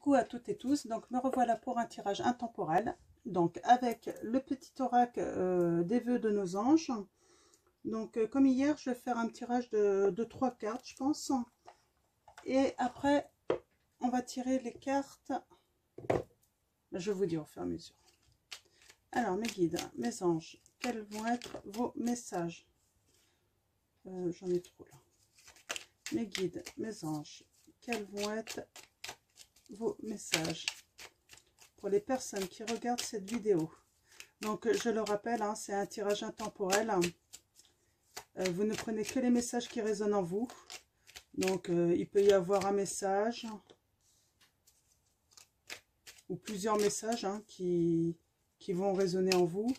Coucou à toutes et tous, donc me revoilà pour un tirage intemporel, donc avec le petit oracle des vœux de nos anges. Donc comme hier, je vais faire un tirage de 3 cartes, je pense. Et après, on va tirer les cartes. Je vais vous dire au fur et à mesure. Alors, mes guides, mes anges, quels vont être vos messages? J'en ai trop là. Mes guides, mes anges, quels vont être vos messages pour les personnes qui regardent cette vidéo? Donc je le rappelle, hein, c'est un tirage intemporel. Vous ne prenez que les messages qui résonnent en vous. Donc il peut y avoir un message ou plusieurs messages hein, qui vont résonner en vous.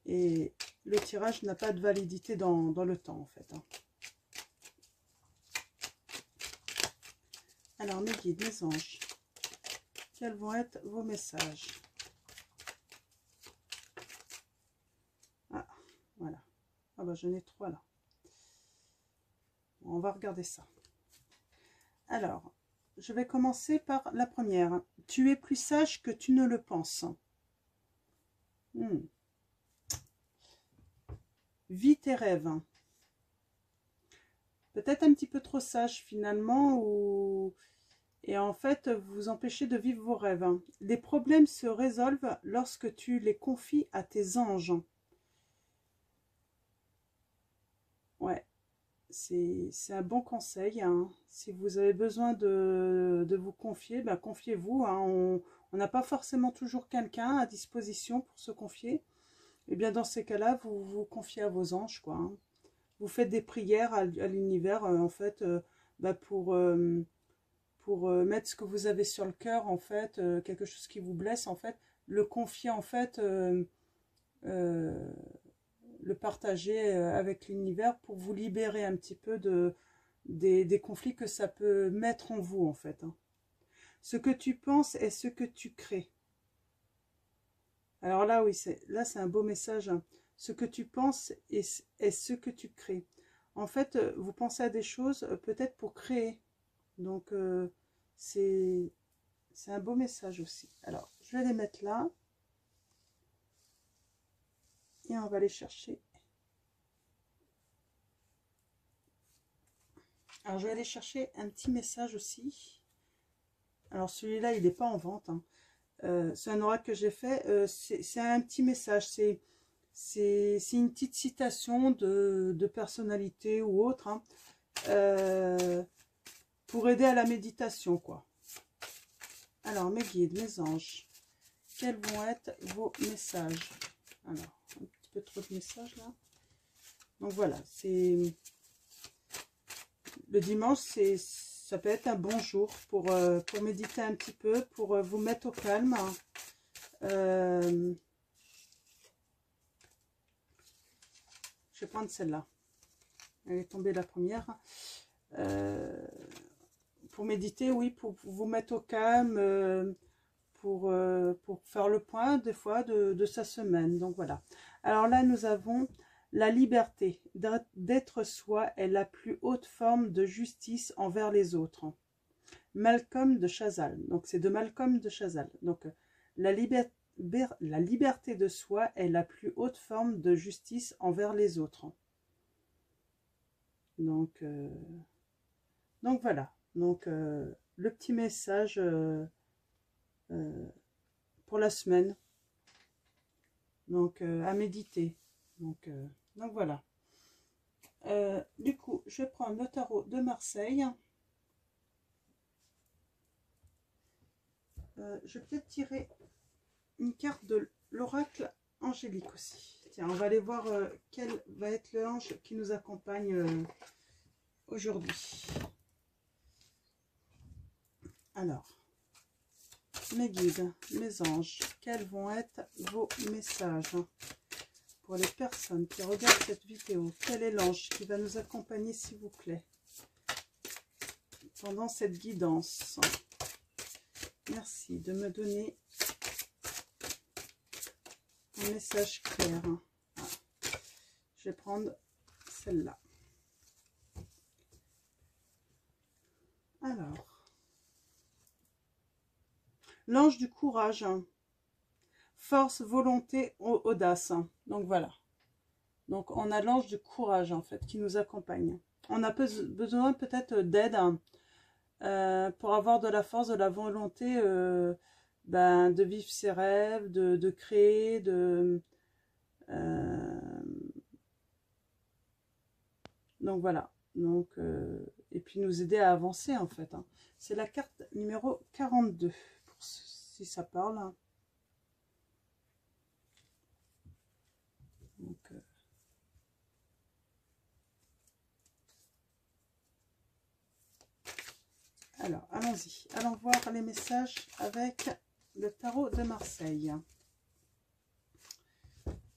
Et le tirage n'a pas de validité dans le temps en fait. Hein. Alors mes guides, mes anges, quels vont être vos messages? Ah, voilà. Ah bah j'en ai 3 là. On va regarder ça. Alors, je vais commencer par la première. Tu es plus sage que tu ne le penses. Vis tes rêves. Peut-être un petit peu trop sage finalement, et en fait vous empêchez de vivre vos rêves. Les problèmes se résolvent lorsque tu les confies à tes anges. Ouais, c'est un bon conseil. Hein. Si vous avez besoin de vous confier, ben confiez-vous. Hein. On n'a pas forcément toujours quelqu'un à disposition pour se confier. Et bien dans ces cas-là, vous vous confiez à vos anges, quoi. Hein. Vous faites des prières à l'univers, en fait, pour mettre ce que vous avez sur le cœur, en fait, quelque chose qui vous blesse, en fait, le confier, en fait, le partager avec l'univers pour vous libérer un petit peu des conflits que ça peut mettre en vous, en fait. Hein. Ce que tu penses est ce que tu crées. Alors là, oui, là c'est un beau message. Hein. Ce que tu penses est ce que tu crées. En fait, vous pensez à des choses peut-être pour créer. Donc, c'est un beau message aussi. Alors, je vais les mettre là. Et on va aller chercher. Alors, je vais aller chercher un petit message aussi. Alors, celui-là, il n'est pas en vente. Hein. C'est un oracle que j'ai fait. C'est un petit message. C'est une petite citation de personnalité ou autre. Hein. Pour aider à la méditation, quoi. Alors, mes guides, mes anges, quels vont être vos messages? Alors, un petit peu trop de messages, là. Donc, voilà, c'est... Le dimanche, ça peut être un bon jour pour méditer un petit peu, pour vous mettre au calme. Je vais prendre celle-là. Elle est tombée la première. Pour méditer, oui, pour vous mettre au calme, pour faire le point des fois de sa semaine. Donc voilà. Alors là, nous avons la liberté d'être soi est la plus haute forme de justice envers les autres. Malcolm de Chazal. Donc c'est de Malcolm de Chazal. Donc la liberté de soi est la plus haute forme de justice envers les autres. Donc voilà. Donc le petit message pour la semaine. Donc à méditer. Donc voilà. Du coup, je vais prendre le tarot de Marseille. Je vais peut-être tirer une carte de l'oracle angélique aussi. Tiens, on va aller voir quel va être l'ange qui nous accompagne aujourd'hui. Alors, mes guides, mes anges, quels vont être vos messages pour les personnes qui regardent cette vidéo? Quel est l'ange qui va nous accompagner, s'il vous plaît, pendant cette guidance? Merci de me donner un message clair. Ah. Je vais prendre celle-là. Alors, l'ange du courage, force, volonté, audace. Donc voilà. Donc on a l'ange du courage en fait qui nous accompagne. On a besoin peut-être d'aide pour avoir de la force, de la volonté de vivre ses rêves, de créer, donc voilà. Donc, et puis nous aider à avancer en fait. Hein. C'est la carte numéro 42, si ça parle. Hein. Donc, alors, allons-y. Allons voir les messages avec le tarot de Marseille.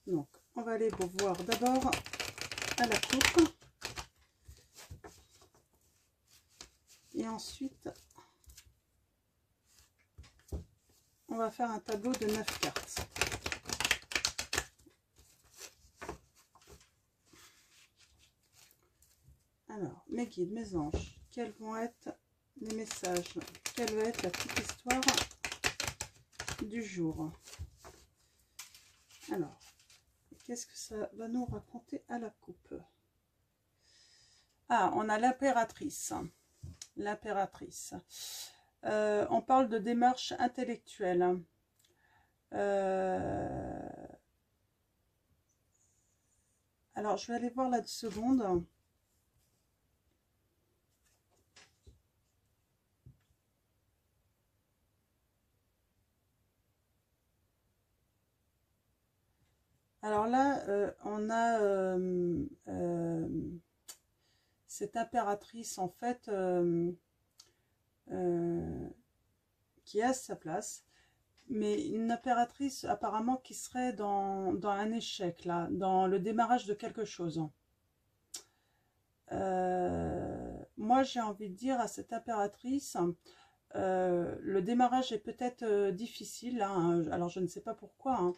Donc, on va aller voir d'abord à la coupe. Et ensuite, on va faire un tableau de 9 cartes. Alors, mes guides, mes anges, quels vont être les messages? Quelle va être la petite histoire du jour? Alors, qu'est-ce que ça va nous raconter à la coupe? Ah, on a l'impératrice. L'impératrice. On parle de démarche intellectuelle. Alors, je vais aller voir la seconde. Alors là, on a cette impératrice, en fait, qui a sa place, mais une impératrice apparemment qui serait dans un échec, là, dans le démarrage de quelque chose. Moi, j'ai envie de dire à cette impératrice, le démarrage est peut-être difficile, là, hein, alors je ne sais pas pourquoi, hein.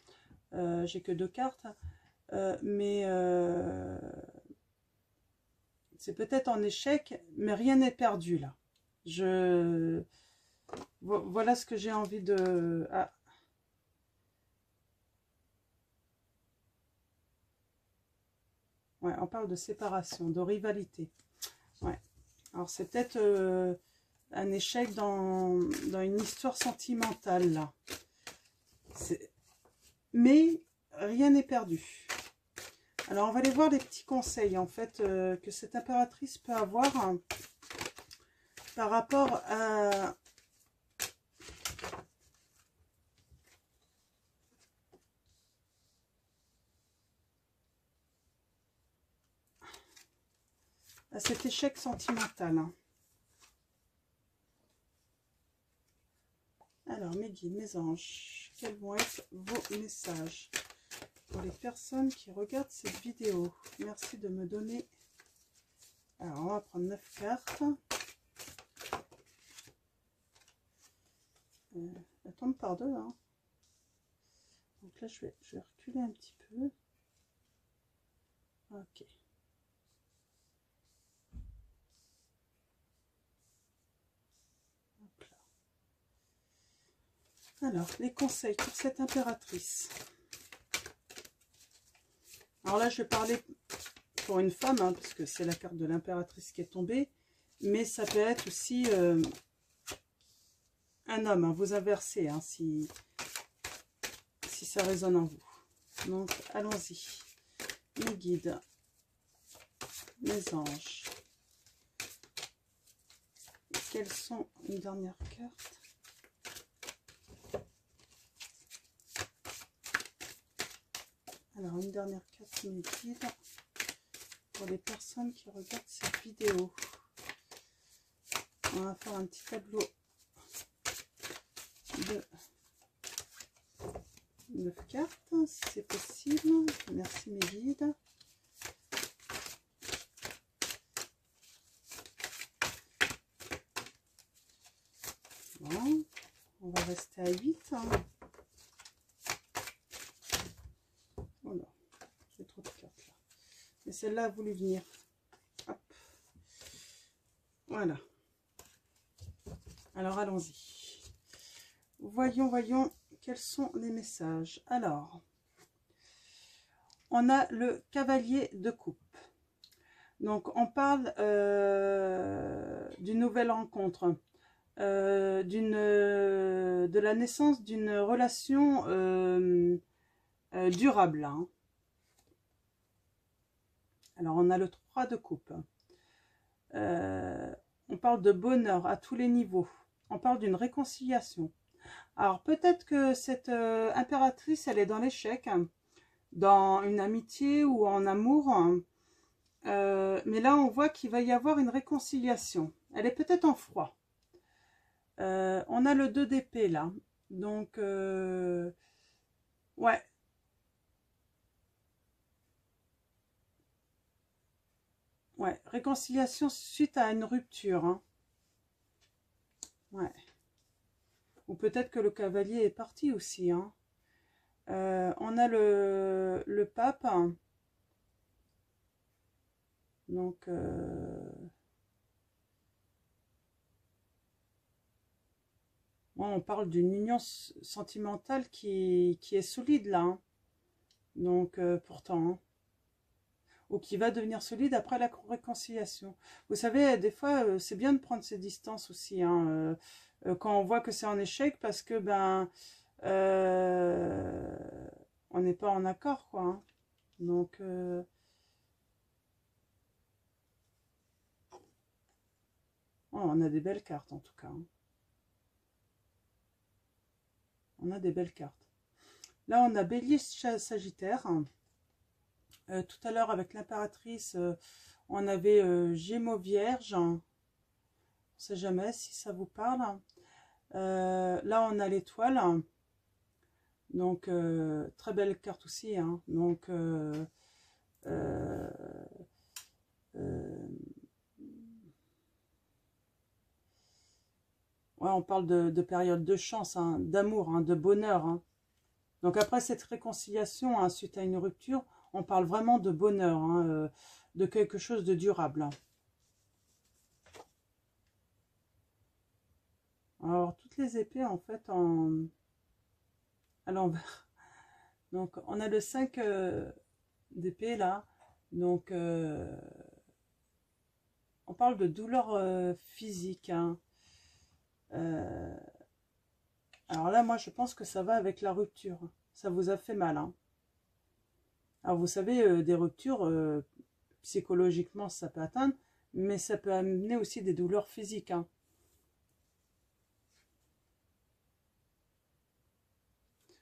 J'ai que 2 cartes, mais c'est peut-être en échec, mais rien n'est perdu là. Voilà ce que j'ai envie de... Ah. Ouais, on parle de séparation, de rivalité. Ouais. Alors c'est peut-être un échec dans une histoire sentimentale là. Mais rien n'est perdu. Alors, on va aller voir les petits conseils, en fait, que cette impératrice peut avoir hein, par rapport à cet échec sentimental. Hein. Alors, mes guides, mes anges, quels vont être vos messages pour les personnes qui regardent cette vidéo? Merci de me donner... Alors, on va prendre 9 cartes. Elle tombe par deux. Hein. Donc là, je vais reculer un petit peu. Ok. Hop là. Alors, les conseils pour cette impératrice. Alors là, je vais parler pour une femme, hein, parce que c'est la carte de l'impératrice qui est tombée. Mais ça peut être aussi un homme, hein, vous inversez, hein, si ça résonne en vous. Donc, allons-y. Mes guides, mes anges. Quelles sont une dernière carte? Alors, une dernière carte, mes guides, pour les personnes qui regardent cette vidéo. On va faire un petit tableau de 9 cartes, si c'est possible. Merci mes guides. Bon, on va rester à 8. Hein. Oh non, j'ai trop de cartes là. Mais celle-là a voulu venir. Hop. Voilà. Alors allons-y. voyons quels sont les messages. Alors, on a le cavalier de coupe. Donc, on parle d'une nouvelle rencontre, de la naissance d'une relation durable. Hein. Alors, on a le 3 de coupe. On parle de bonheur à tous les niveaux. On parle d'une réconciliation. Alors, peut-être que cette impératrice, elle est dans l'échec, dans une amitié ou en amour. Mais là, on voit qu'il va y avoir une réconciliation. Elle est peut-être en froid. On a le 2 d'épée, là. Donc, ouais. Ouais, réconciliation suite à une rupture. Hein. Ouais. Ou peut-être que le cavalier est parti aussi. Hein. On a le pape. Donc, on parle d'une union sentimentale qui est solide là. Hein. Donc, pourtant, hein. Ou qui va devenir solide après la réconciliation. Vous savez, des fois, c'est bien de prendre ses distances aussi. Hein, quand on voit que c'est en échec parce que, ben, on n'est pas en accord, quoi. Hein. Donc, oh, on a des belles cartes en tout cas. Hein. On a des belles cartes. Là, on a Bélier, Sagittaire. Tout à l'heure, avec l'impératrice, on avait Gémeaux, Vierge. On ne sait jamais si ça vous parle. Là, on a l'étoile. Donc, très belle carte aussi. Hein. Donc, ouais, on parle de période de chance, hein, d'amour, hein, de bonheur. Hein. Donc après cette réconciliation, hein, suite à une rupture, on parle vraiment de bonheur, hein, de quelque chose de durable. Hein. Alors toutes les épées en fait à l'envers. Donc on a le 5 d'épée là. Donc on parle de douleur physique. Hein. Alors là, moi, je pense que ça va avec la rupture. Ça vous a fait mal. Hein. Alors, vous savez, des ruptures, psychologiquement, ça peut atteindre, mais ça peut amener aussi des douleurs physiques. Hein.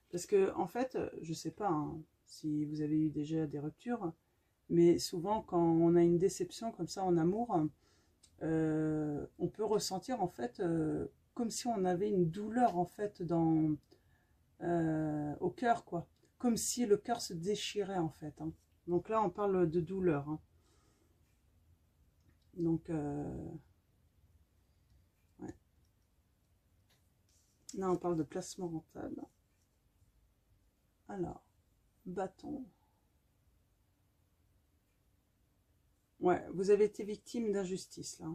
Parce que, en fait, je sais pas hein, si vous avez eu déjà des ruptures, mais souvent, quand on a une déception comme ça en amour, on peut ressentir, en fait, comme si on avait une douleur, en fait, au cœur, quoi. Comme si le cœur se déchirait, en fait. Hein. Donc là, on parle de douleur. Hein. Donc, ouais. Là, on parle de placement rentable. Alors, bâton. Ouais, vous avez été victime d'injustice, là.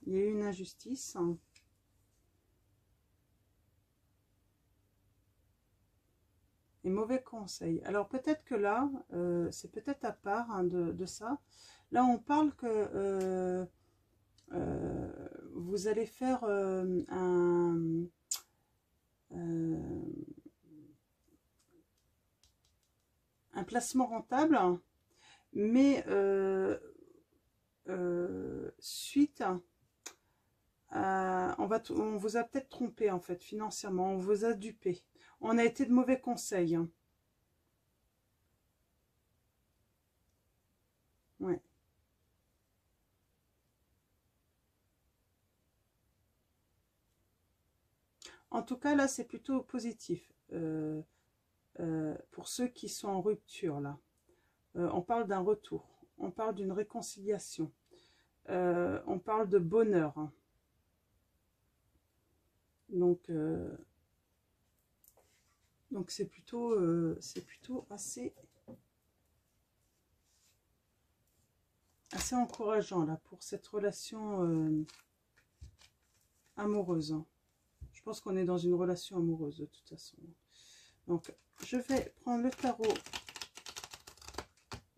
Il y a eu une injustice. Hein. Et mauvais conseil. Alors, peut-être que là, c'est peut-être à part hein, de ça. Là, on parle que vous allez faire un placement rentable, mais suite à, on vous a peut-être trompé en fait financièrement, on vous a dupé, on a été de mauvais conseils. Hein. Ouais. En tout cas là c'est plutôt positif pour ceux qui sont en rupture là. On parle d'un retour, on parle d'une réconciliation, on parle de bonheur. Hein. Donc c'est plutôt assez encourageant là pour cette relation amoureuse. Hein. Je pense qu'on est dans une relation amoureuse de toute façon. Donc, je vais prendre le tarot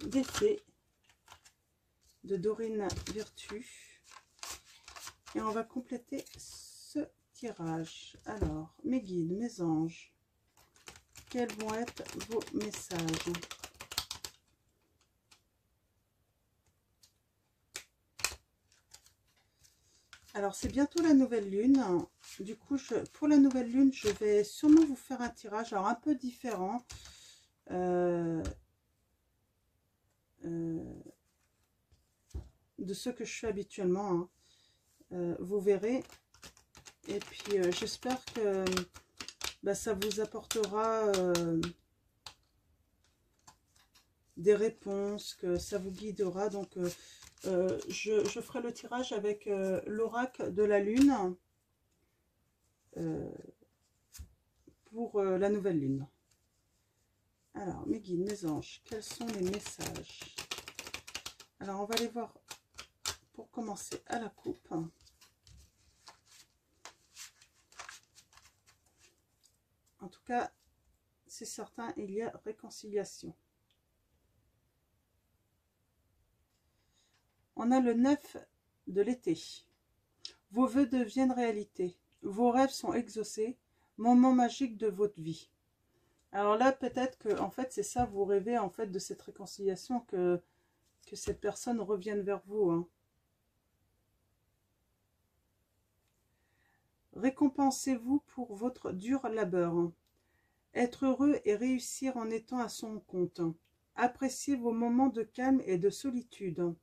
des fées de Dorine Virtue. Et on va compléter ce tirage. Alors, mes guides, mes anges, quels vont être vos messages? Alors, c'est bientôt la nouvelle lune. Du coup, pour la nouvelle lune, je vais sûrement vous faire un tirage alors un peu différent. De ce que je fais habituellement. Hein. Vous verrez. Et puis, j'espère que ça vous apportera des réponses, que ça vous guidera. Donc, je ferai le tirage avec l'oracle de la lune pour la nouvelle lune. Alors, mes guides, mes anges, quels sont les messages? Alors, on va les voir pour commencer à la coupe. En tout cas, c'est certain, il y a réconciliation. On a le 9 de l'été. Vos vœux deviennent réalité. Vos rêves sont exaucés. Moment magique de votre vie. Alors là, peut-être que en fait, c'est ça, vous rêvez en fait de cette réconciliation, que cette personne revienne vers vous. Hein. Récompensez-vous pour votre dur labeur. Être heureux et réussir en étant à son compte. Appréciez vos moments de calme et de solitude.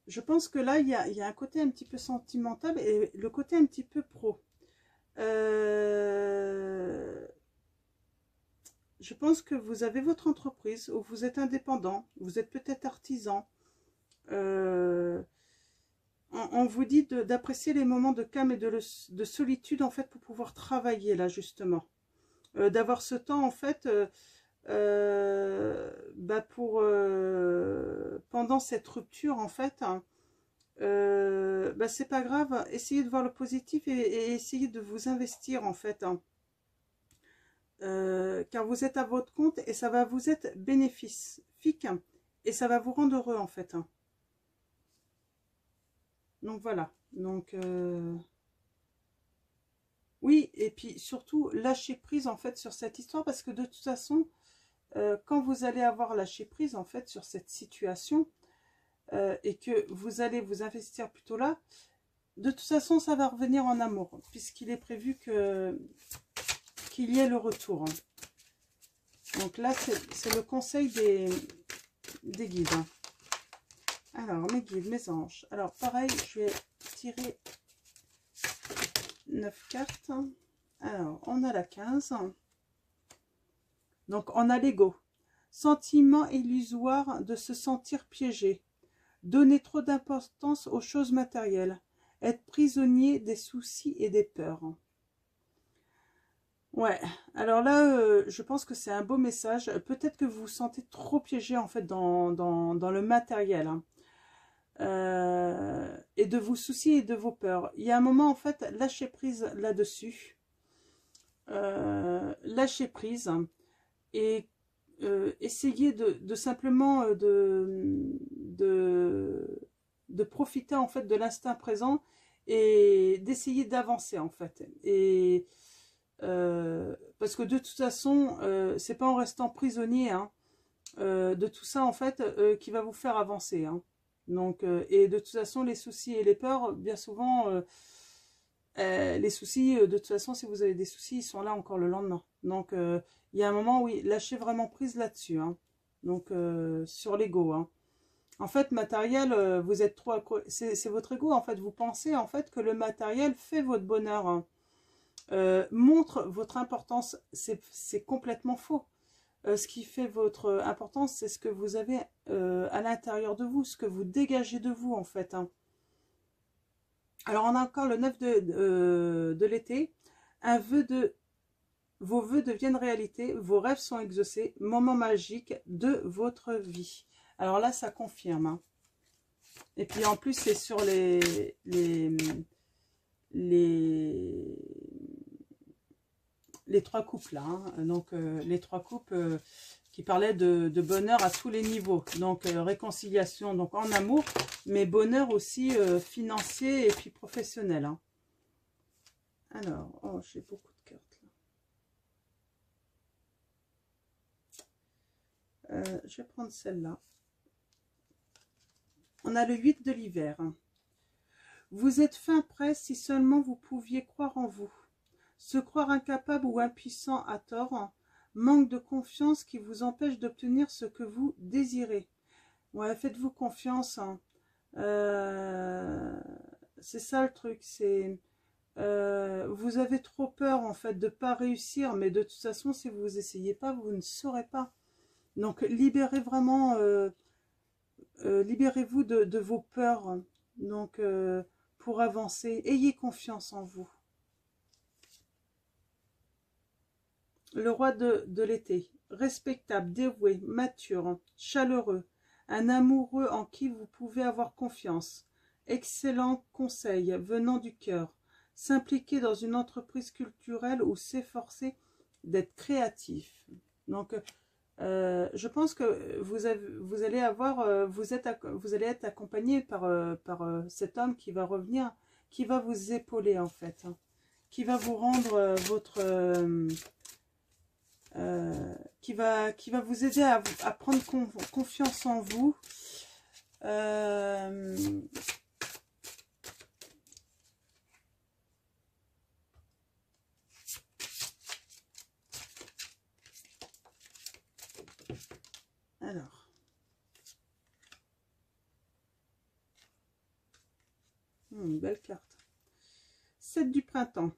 Je pense que là, il y a un côté un petit peu sentimental et le côté un petit peu pro. Je pense que vous avez votre entreprise ou vous êtes indépendant, vous êtes peut-être artisan. On vous dit d'apprécier les moments de calme et de solitude en fait pour pouvoir travailler là justement. D'avoir ce temps en fait pour pendant cette rupture en fait. Hein, c'est pas grave, essayez de voir le positif et essayez de vous investir en fait. Hein. Car vous êtes à votre compte et ça va vous être bénéfique hein, et ça va vous rendre heureux en fait. Hein. Donc voilà, donc oui, et puis surtout lâcher prise en fait sur cette histoire parce que de toute façon, quand vous allez avoir lâché prise en fait sur cette situation et que vous allez vous investir plutôt là, de toute façon ça va revenir en amour puisqu'il est prévu qu'il y ait le retour. Hein. Donc là c'est le conseil des guides. Hein. Alors, mes guides, mes anges. Alors, pareil, je vais tirer 9 cartes. Alors, on a la 15. Donc, on a l'ego. Sentiment illusoire de se sentir piégé. Donner trop d'importance aux choses matérielles. Être prisonnier des soucis et des peurs. Ouais, alors là, je pense que c'est un beau message. Peut-être que vous vous sentez trop piégé, en fait, dans le matériel. Hein. Et de vos soucis et de vos peurs. Il y a un moment en fait, lâchez prise là-dessus, lâchez prise et essayez de simplement de profiter en fait de l'instant présent et d'essayer d'avancer en fait. Et parce que de toute façon, c'est pas en restant prisonnier hein, de tout ça en fait qui va vous faire avancer. Hein. Donc, et de toute façon, les soucis et les peurs, bien souvent, les soucis, de toute façon, si vous avez des soucis, ils sont là encore le lendemain. Donc, il y a un moment, oui, lâchez vraiment prise là-dessus. Hein. Donc, sur l'ego. Hein. En fait, matériel, vous êtes trop... C'est votre ego, en fait. Vous pensez, en fait, que le matériel fait votre bonheur. Hein. Montre votre importance. C'est complètement faux. Ce qui fait votre importance, c'est ce que vous avez à l'intérieur de vous, ce que vous dégagez de vous, en fait. Hein. Alors, on a encore le 9 de l'été. Vos vœux deviennent réalité, vos rêves sont exaucés, moment magique de votre vie. Alors là, ça confirme. Hein. Et puis, en plus, c'est sur les les trois coupes là, hein. Donc les trois coupes qui parlaient de bonheur à tous les niveaux. Donc réconciliation donc en amour, mais bonheur aussi financier et puis professionnel, hein. Alors, oh, j'ai beaucoup de cartes là. Je vais prendre celle-là. On a le 8 de l'hiver. Vous êtes fin prêt si seulement vous pouviez croire en vous. Se croire incapable ou impuissant à tort, manque de confiance qui vous empêche d'obtenir ce que vous désirez. Ouais, faites-vous confiance, hein. C'est ça le truc, c'est... vous avez trop peur en fait de ne pas réussir, mais de toute façon, si vous n'essayez pas, vous ne saurez pas. Donc, libérez vraiment... libérez-vous de vos peurs, donc pour avancer, ayez confiance en vous. Le roi de l'été, respectable, dévoué, mature, chaleureux, un amoureux en qui vous pouvez avoir confiance, excellent conseil venant du cœur, s'impliquer dans une entreprise culturelle ou s'efforcer d'être créatif. Donc, je pense que vous allez être accompagné par cet homme qui va revenir, qui va vous épauler en fait, hein, qui va vous rendre qui va vous aider à prendre confiance en vous. Alors, une belle carte. 7 du printemps.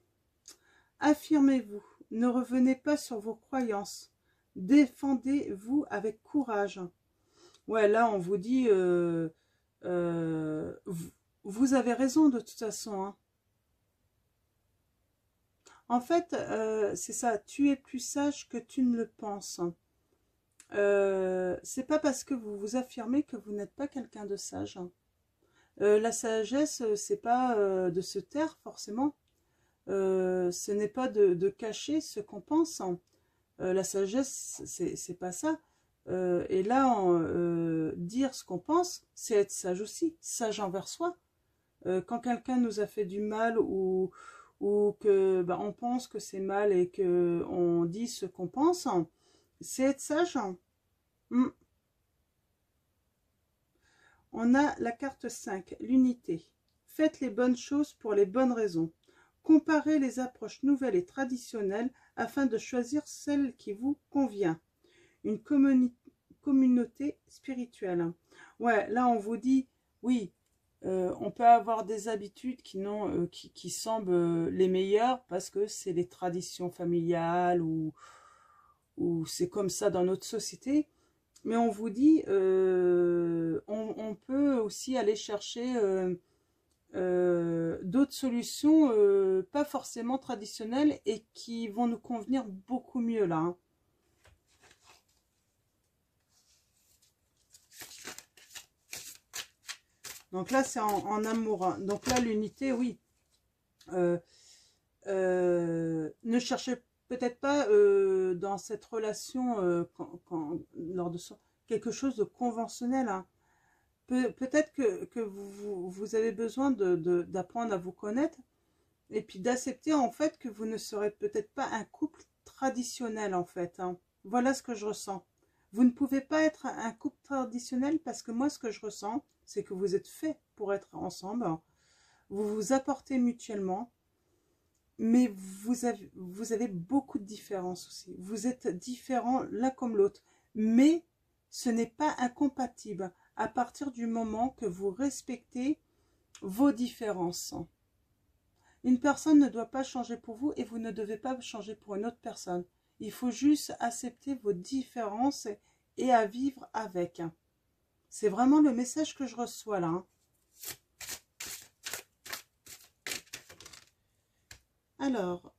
Affirmez-vous, ne revenez pas sur vos croyances. Défendez-vous avec courage. Ouais, là, on vous dit, vous avez raison de toute façon, hein. En fait, c'est ça, tu es plus sage que tu ne le penses. C'est pas parce que vous vous affirmez que vous n'êtes pas quelqu'un de sage. La sagesse, c'est pas de se taire forcément. Ce n'est pas de cacher ce qu'on pense. La sagesse, c'est pas ça. Et là, dire ce qu'on pense, c'est être sage aussi, sage envers soi. Quand quelqu'un nous a fait du mal ou que on pense que c'est mal et que on dit ce qu'on pense, c'est être sage. On a la carte 5, l'unité. Faites les bonnes choses pour les bonnes raisons. Comparez les approches nouvelles et traditionnelles afin de choisir celle qui vous convient. Une communauté spirituelle. Ouais, là on vous dit, oui, on peut avoir des habitudes qui semblent les meilleures parce que c'est les traditions familiales ou c'est comme ça dans notre société. Mais on vous dit, on peut aussi aller chercher d'autres solutions, pas forcément traditionnelles, et qui vont nous convenir beaucoup mieux là, hein. Donc là, c'est en amour, hein. Donc là, l'unité, oui. Ne cherchez peut-être pas dans cette relation, lors de quelque chose de conventionnel, hein. Peut-être que vous avez besoin d'apprendre à vous connaître et puis d'accepter en fait que vous ne serez peut-être pas un couple traditionnel en fait, hein. Voilà ce que je ressens. Vous ne pouvez pas être un couple traditionnel parce que moi ce que je ressens, c'est que vous êtes fait pour être ensemble. Vous vous apportez mutuellement, mais vous avez beaucoup de différences aussi. Vous êtes différents l'un comme l'autre, mais ce n'est pas incompatible à partir du moment que vous respectez vos différences. Une personne ne doit pas changer pour vous et vous ne devez pas changer pour une autre personne. Il faut juste accepter vos différences et à vivre avec. C'est vraiment le message que je reçois là, hein. Alors,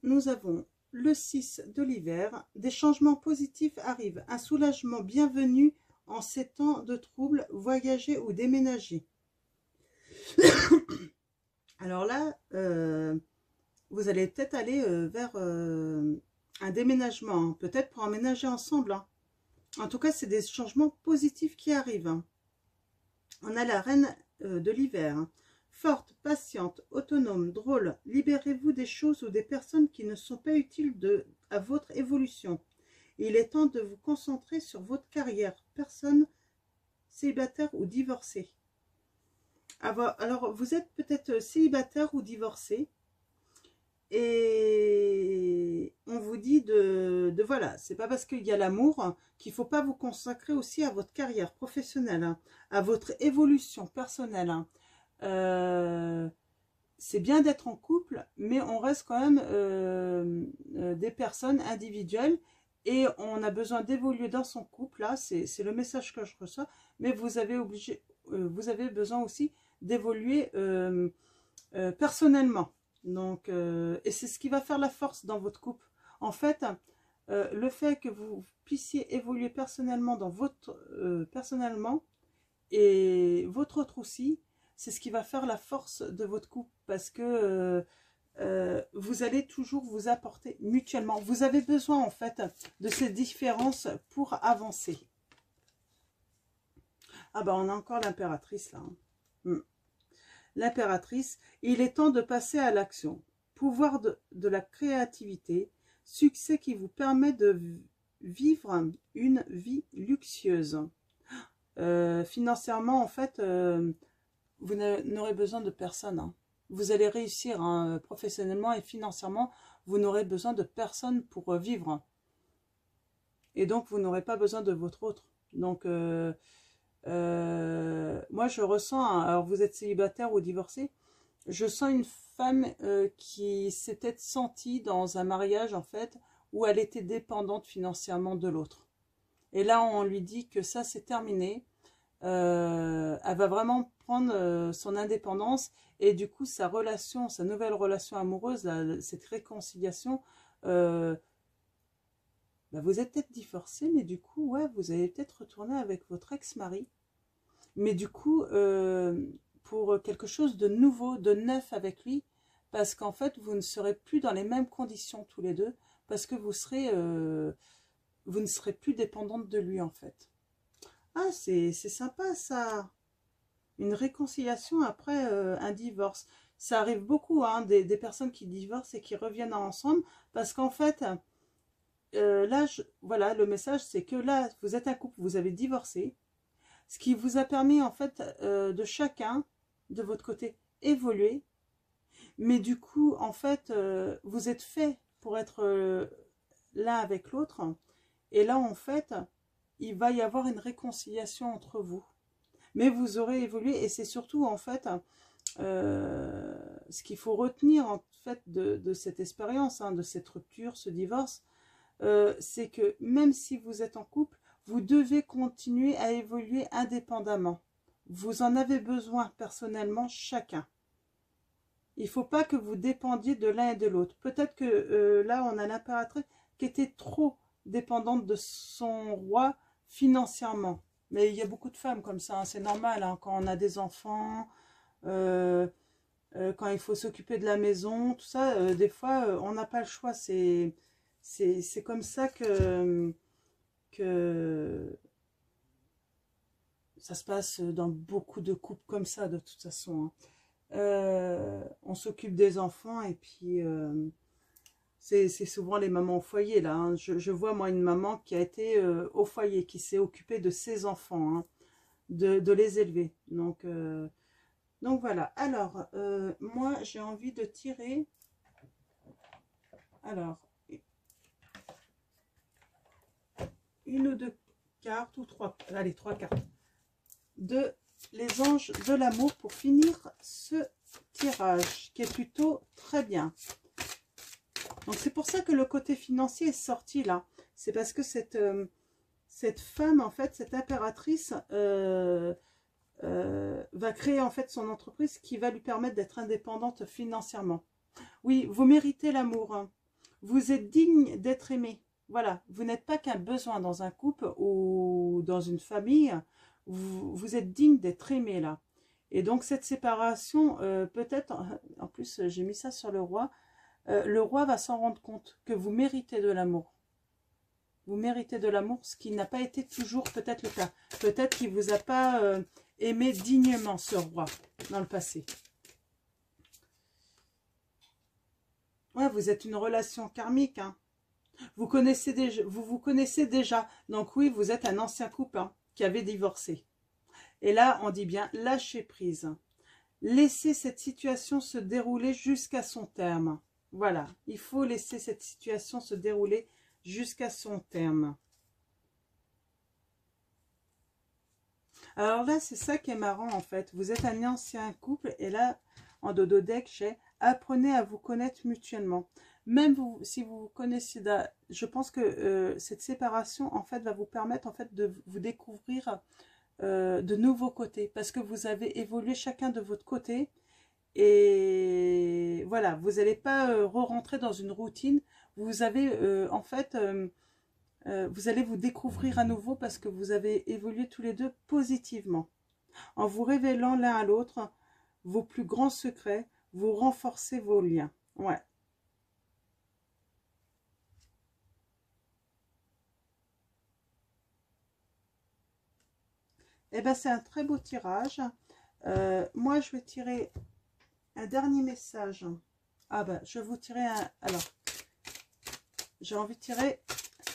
nous avons le 6 de l'hiver. Des changements positifs arrivent. Un soulagement bienvenu en ces temps de troubles. Voyager ou déménager. Alors là, vous allez peut-être aller vers un déménagement, hein, peut-être pour emménager ensemble. Hein. En tout cas, c'est des changements positifs qui arrivent. Hein. On a la reine de l'hiver. Hein. Forte, patiente, autonome, drôle, libérez-vous des choses ou des personnes qui ne sont pas utiles à votre évolution. Il est temps de vous concentrer sur votre carrière. Personne célibataire ou divorcé. Alors, vous êtes peut-être célibataire ou divorcé. Et on vous dit voilà, c'est pas parce qu'il y a l'amour qu'il faut pas vous consacrer aussi à votre carrière professionnelle, hein, à votre évolution personnelle. Hein. C'est bien d'être en couple, mais on reste quand même des personnes individuelles et on a besoin d'évoluer dans son couple. Là, c'est le message que je reçois, mais vous avez besoin aussi d'évoluer personnellement. Donc, et c'est ce qui va faire la force dans votre couple. En fait, le fait que vous puissiez évoluer personnellement dans personnellement et votre autre aussi, c'est ce qui va faire la force de votre couple parce que vous allez toujours vous apporter mutuellement. Vous avez besoin en fait de ces différences pour avancer. Ah ben on a encore l'impératrice là. Hein. L'impératrice, il est temps de passer à l'action. Pouvoir de la créativité, succès qui vous permet de vivre une vie luxueuse. Financièrement, en fait, vous n'aurez besoin de personne. Hein. Vous allez réussir hein, professionnellement et financièrement, vous n'aurez besoin de personne pour vivre. Et donc, vous n'aurez pas besoin de votre autre. Donc, moi je ressens, alors vous êtes célibataire ou divorcé, je sens une femme qui s'est peut-être sentie dans un mariage en fait où elle était dépendante financièrement de l'autre. Et là on lui dit que ça c'est terminé, elle va vraiment prendre son indépendance et du coup sa nouvelle relation amoureuse, cette réconciliation, vous êtes peut-être divorcé, mais du coup, ouais, vous allez peut-être retourner avec votre ex-mari. Mais du coup, pour quelque chose de nouveau, de neuf avec lui, parce qu'en fait, vous ne serez plus dans les mêmes conditions tous les deux, parce que vous ne serez plus dépendante de lui, en fait. Ah, c'est sympa, ça. Une réconciliation après un divorce. Ça arrive beaucoup, hein, des personnes qui divorcent et qui reviennent ensemble, parce qu'en fait... là, voilà, le message, c'est que là, vous êtes un couple, vous avez divorcé, ce qui vous a permis, en fait, de chacun, de votre côté, évoluer. Mais du coup, en fait, vous êtes fait pour être l'un avec l'autre. Et là, en fait, il va y avoir une réconciliation entre vous. Mais vous aurez évolué et c'est surtout, en fait, ce qu'il faut retenir, en fait, de cette expérience, hein, de cette rupture, ce divorce, c'est que même si vous êtes en couple, vous devez continuer à évoluer indépendamment. Vous en avez besoin personnellement chacun. Il ne faut pas que vous dépendiez de l'un et de l'autre. Peut-être que là, on a l'impératrice qui était trop dépendante de son roi financièrement. Mais il y a beaucoup de femmes comme ça, hein, c'est normal, hein, quand on a des enfants, quand il faut s'occuper de la maison, tout ça, des fois, on n'a pas le choix, c'est comme ça que ça se passe dans beaucoup de couples comme ça, de toute façon. Hein. On s'occupe des enfants et puis c'est souvent les mamans au foyer, là. Hein. Je vois, moi, une maman qui a été au foyer, qui s'est occupée de ses enfants, hein, de les élever. Donc voilà. Alors, moi, j'ai envie de tirer... Alors... une ou deux cartes, ou trois, allez, trois cartes, de les anges de l'amour pour finir ce tirage, qui est plutôt très bien. Donc c'est pour ça que le côté financier est sorti là. C'est parce que cette femme, en fait, cette impératrice, va créer en fait son entreprise qui va lui permettre d'être indépendante financièrement. Oui, vous méritez l'amour. Hein. Vous êtes digne d'être aimé. Voilà, vous n'êtes pas qu'un besoin dans un couple ou dans une famille, vous êtes digne d'être aimé là. Et donc cette séparation, peut-être, en plus j'ai mis ça sur le roi va s'en rendre compte que vous méritez de l'amour. Vous méritez de l'amour, ce qui n'a pas été toujours peut-être le cas. Peut-être qu'il ne vous a pas aimé dignement, ce roi, dans le passé. Ouais, vous êtes une relation karmique, hein. Vous vous connaissez déjà. Donc oui, vous êtes un ancien couple hein, qui avait divorcé. Et là, on dit bien lâcher prise. Laissez cette situation se dérouler jusqu'à son terme. Voilà, il faut laisser cette situation se dérouler jusqu'à son terme. Alors là, c'est ça qui est marrant en fait. Vous êtes un ancien couple et là, en dodo deck, j'ai apprenez à vous connaître mutuellement. Même vous, si vous vous connaissez, je pense que cette séparation en fait va vous permettre en fait de vous découvrir de nouveaux côtés parce que vous avez évolué chacun de votre côté. Et voilà, vous n'allez pas re-rentrer dans une routine. Vous avez en fait, vous allez vous découvrir à nouveau parce que vous avez évolué tous les deux positivement. En vous révélant l'un à l'autre vos plus grands secrets, vous renforcez vos liens. Ouais. Eh bien, c'est un très beau tirage. Moi, je vais tirer un dernier message. Ah ben, je vais vous tirer un... Alors, j'ai envie de tirer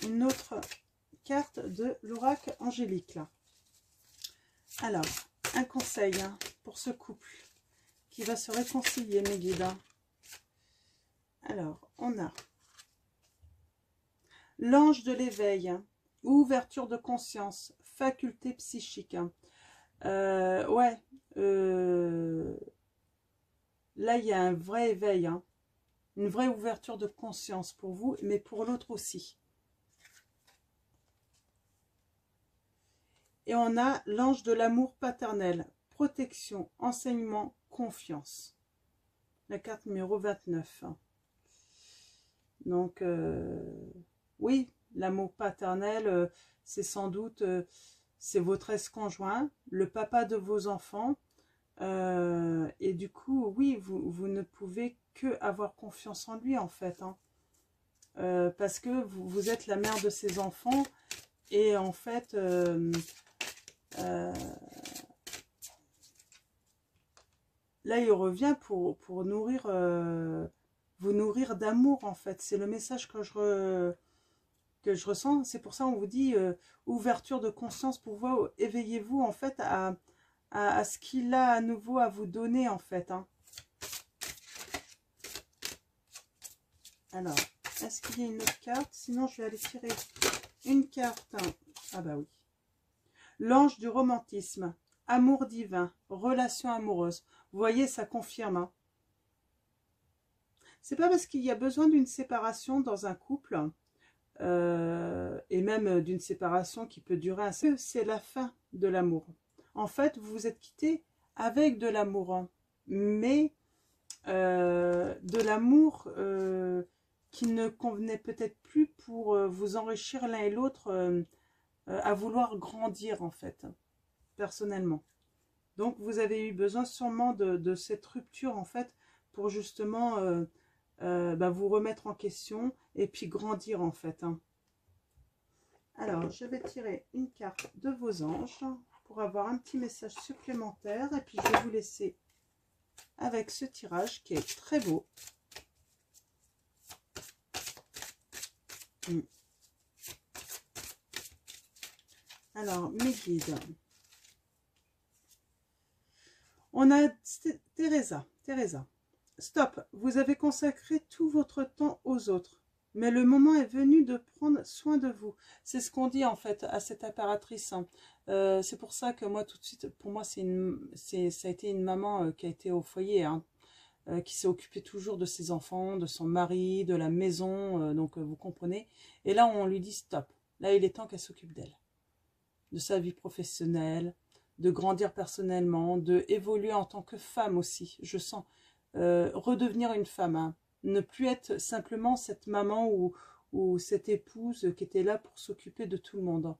une autre carte de l'oracle angélique, là. Alors, un conseil hein, pour ce couple qui va se réconcilier, mes guides. Alors, on a l'ange de l'éveil, ouverture de conscience, faculté psychique. Ouais, là, il y a un vrai éveil, hein, une vraie ouverture de conscience pour vous, mais pour l'autre aussi. Et on a l'ange de l'amour paternel, protection, enseignement, confiance. La carte numéro 29. Donc, oui, l'amour paternel, c'est sans doute, c'est votre ex-conjoint, le papa de vos enfants. Et du coup, oui, vous ne pouvez que avoir confiance en lui, en fait. Hein. Parce que vous êtes la mère de ses enfants. Et en fait, là, il revient pour nourrir, vous nourrir d'amour, en fait. C'est le message que je ressens. C'est pour ça qu'on vous dit ouverture de conscience pour vous. Éveillez-vous, en fait, à ce qu'il a à nouveau à vous donner, en fait. Hein. Alors, est-ce qu'il y a une autre carte? Sinon, je vais aller tirer une carte. Ah bah oui. L'ange du romantisme. Amour divin. Relation amoureuse. Vous voyez, ça confirme. Hein. C'est pas parce qu'il y a besoin d'une séparation dans un couple, et même d'une séparation qui peut durer un peu, c'est la fin de l'amour. En fait, vous vous êtes quittés avec de l'amour, hein, mais de l'amour qui ne convenait peut-être plus pour vous enrichir l'un et l'autre, à vouloir grandir en fait, personnellement. Donc vous avez eu besoin sûrement de cette rupture en fait pour justement vous remettre en question et puis grandir en fait. Hein. Alors je vais tirer une carte de vos anges pour avoir un petit message supplémentaire et puis je vais vous laisser avec ce tirage qui est très beau. Alors, mes guides. On a Teresa. Stop, vous avez consacré tout votre temps aux autres. Mais le moment est venu de prendre soin de vous. C'est ce qu'on dit en fait à cette impératrice. Hein. C'est pour ça que moi tout de suite, pour moi ça a été une maman qui a été au foyer, hein, qui s'est occupée toujours de ses enfants, de son mari, de la maison, donc vous comprenez. Et là on lui dit stop, là il est temps qu'elle s'occupe d'elle, de sa vie professionnelle, de grandir personnellement, de évoluer en tant que femme aussi, je sens, redevenir une femme, hein. Ne plus être simplement cette maman ou cette épouse qui était là pour s'occuper de tout le monde.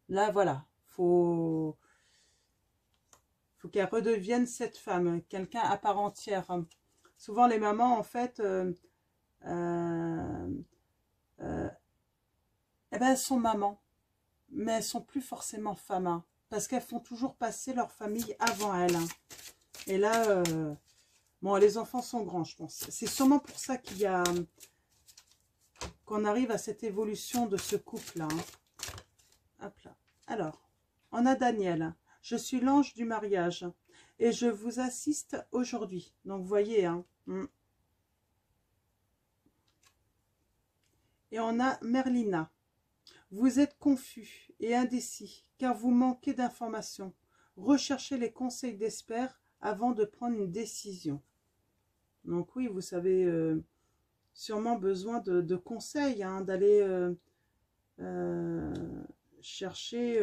Là, voilà, faut faut qu'elle redevienne cette femme, quelqu'un à part entière. Souvent les mamans, en fait, eh ben, elles sont mamans, mais elles sont plus forcément femmes, hein, parce qu'elles font toujours passer leur famille avant elles. Hein. Et là, bon, les enfants sont grands, je pense. C'est sûrement pour ça qu'il y a qu'on arrive à cette évolution de ce couple-là. Hein. Hop là. Alors, on a Daniel. Je suis l'ange du mariage et je vous assiste aujourd'hui. Donc, vous voyez, hein. Et on a Merlina. Vous êtes confus et indécis car vous manquez d'informations. Recherchez les conseils d'experts avant de prendre une décision. Donc oui, vous avez sûrement besoin de conseils, hein, d'aller chercher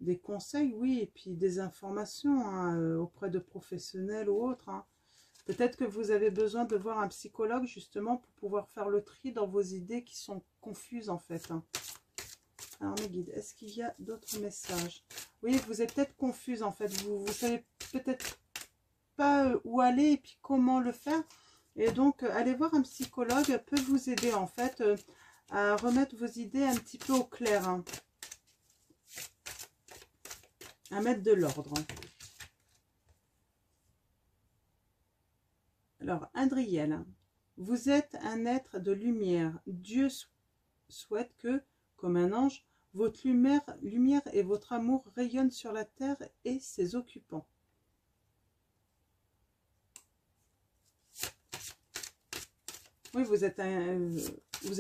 des conseils, oui, et puis des informations hein, auprès de professionnels ou autres. Hein. Peut-être que vous avez besoin de voir un psychologue justement pour pouvoir faire le tri dans vos idées qui sont confuses en fait. Hein. Alors mes guides, est-ce qu'il y a d'autres messages? Oui, vous êtes peut-être confuse en fait. Vous savez peut-être pas où aller et puis comment le faire. Et donc, aller voir un psychologue peut vous aider en fait à remettre vos idées un petit peu au clair. Hein. À mettre de l'ordre. Alors, Indriel, vous êtes un être de lumière. Dieu souhaite que, comme un ange, votre lumière et votre amour rayonnent sur la terre et ses occupants. Oui, vous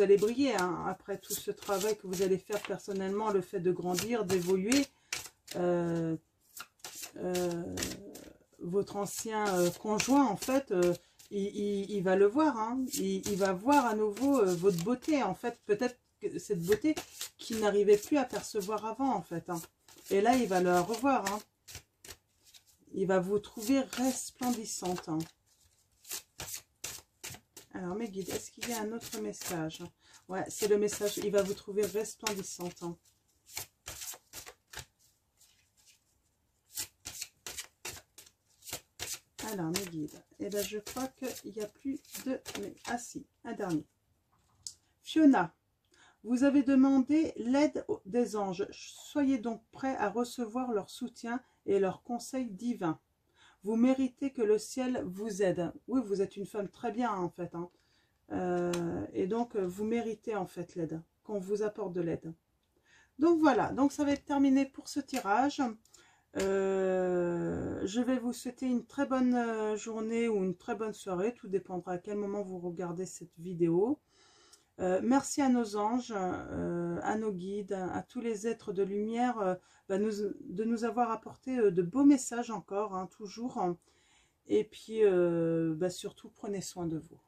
allez briller hein, après tout ce travail que vous allez faire personnellement, le fait de grandir, d'évoluer. Votre ancien conjoint, en fait, il va le voir. Hein. Il va voir à nouveau votre beauté, en fait. Peut-être que cette beauté qu'il n'arrivait plus à percevoir avant, en fait. Hein. Et là, il va la revoir. Hein. Il va vous trouver resplendissante. Hein. Alors, mes guides, est-ce qu'il y a un autre message? Ouais, c'est le message. Il va vous trouver resplendissante. Hein. Alors, mes guides, eh ben, je crois qu'il n'y a plus de... Ah si, un dernier. Fiona, vous avez demandé l'aide des anges. Soyez donc prêts à recevoir leur soutien et leurs conseils divins. Vous méritez que le ciel vous aide. Oui, vous êtes une femme très bien, en fait. Hein. Et donc, vous méritez, en fait, l'aide. Qu'on vous apporte de l'aide. Donc, voilà. Donc, ça va être terminé pour ce tirage. Je vais vous souhaiter une très bonne journée ou une très bonne soirée. Tout dépendra à quel moment vous regardez cette vidéo. Merci à nos anges, à nos guides, à tous les êtres de lumière de nous avoir apporté de beaux messages encore, hein, toujours. Et puis, surtout, prenez soin de vous.